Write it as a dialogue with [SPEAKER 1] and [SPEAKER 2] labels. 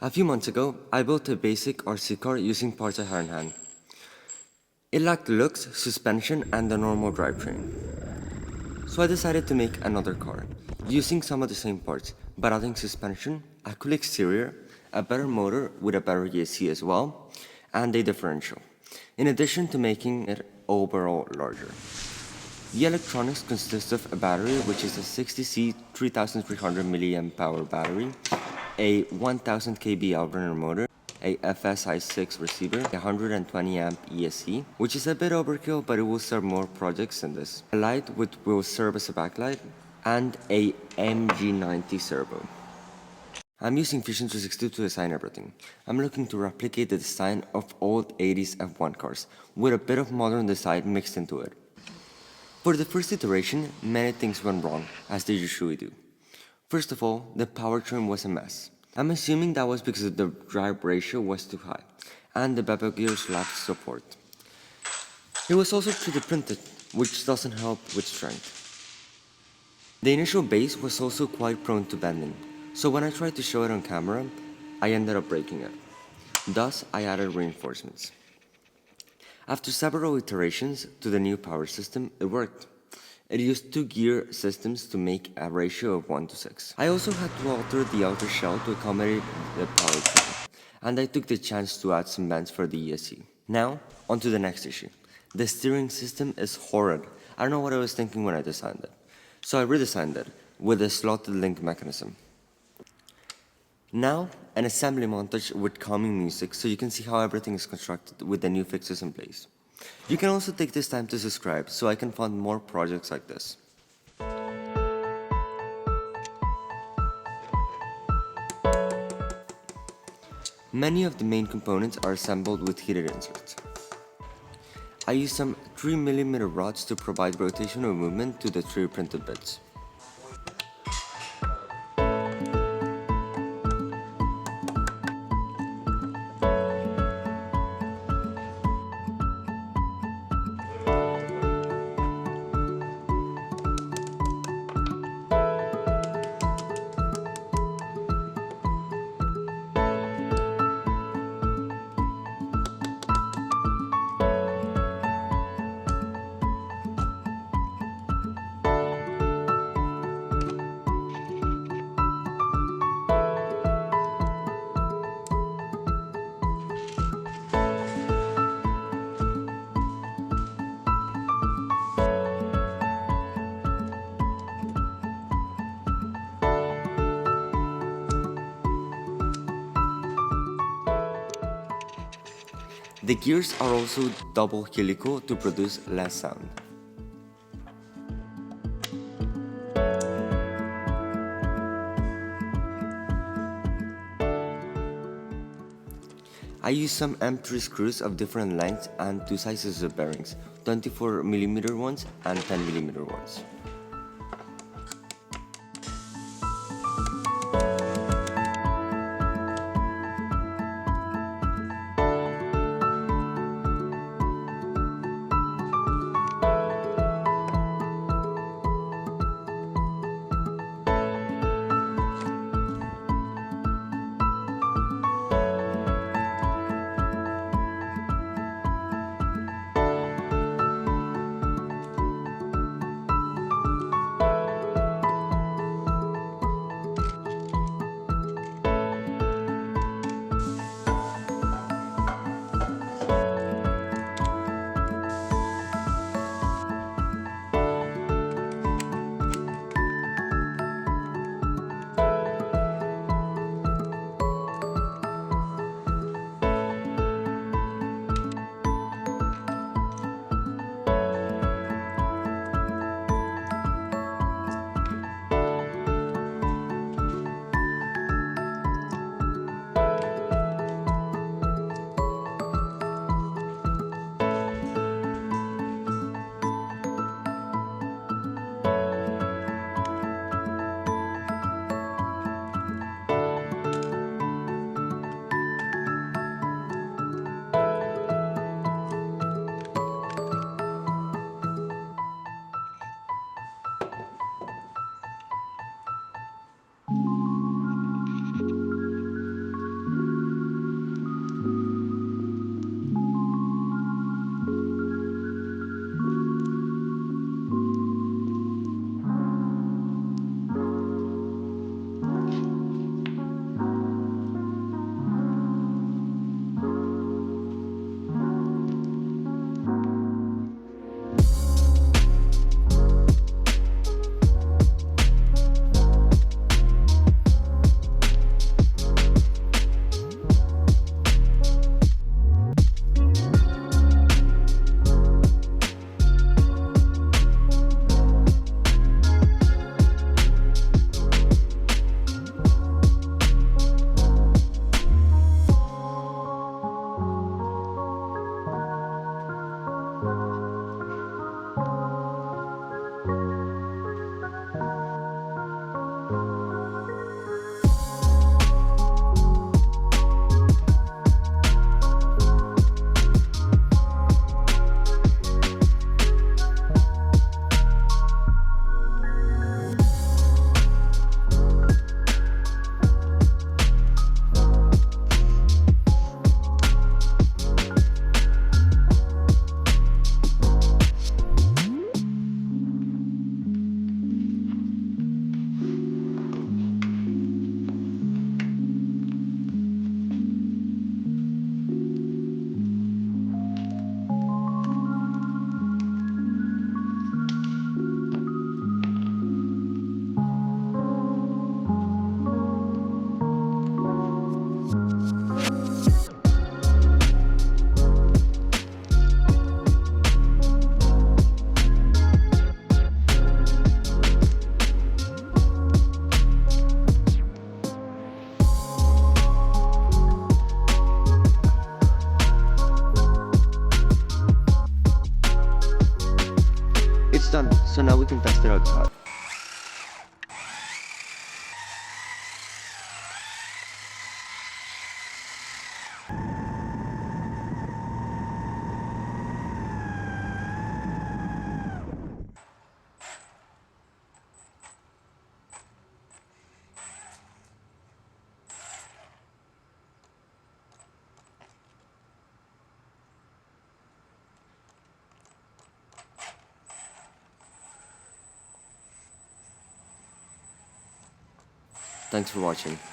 [SPEAKER 1] A few months ago, I built a basic RC car using parts I had in hand. It lacked looks, suspension, and a normal drivetrain. So I decided to make another car, using some of the same parts, but adding suspension, a cool exterior, a better motor with a better ESC as well, and a differential, in addition to making it overall larger. The electronics consist of a battery, which is a 60C 3300 mAh battery, a 1000 kb alternator motor, a FSI6 receiver, a 120 amp ESC, which is a bit overkill, but it will serve more projects than this, a light which will serve as a backlight, and a MG90 servo. I'm using Fusion 360 to design everything. I'm looking to replicate the design of old 80s F1 cars, with a bit of modern design mixed into it. For the first iteration, many things went wrong, as they usually do. First of all, the powertrain was a mess. I'm assuming that was because the drive ratio was too high, and the bevel gears lacked support. It was also 3D printed, which doesn't help with strength. The initial base was also quite prone to bending, so when I tried to show it on camera, I ended up breaking it. Thus, I added reinforcements. After several iterations to the new power system, it worked. It used 2 gear systems to make a ratio of 1:6. I also had to alter the outer shell to accommodate the powertrain, and I took the chance to add some vents for the ESC. Now, on to the next issue. The steering system is horrid. I don't know what I was thinking when I designed it. So I redesigned it with a slotted link mechanism. Now, an assembly montage with calming music so you can see how everything is constructed with the new fixes in place. You can also take this time to subscribe so I can fund more projects like this. Many of the main components are assembled with heated inserts. I use some 3mm rods to provide rotational movement to the 3D printed bits. The gears are also double helical to produce less sound. I use some M3 screws of different lengths and 2 sizes of bearings, 24mm ones and 10mm ones. It's done, so now we can test it outside. Thanks for watching.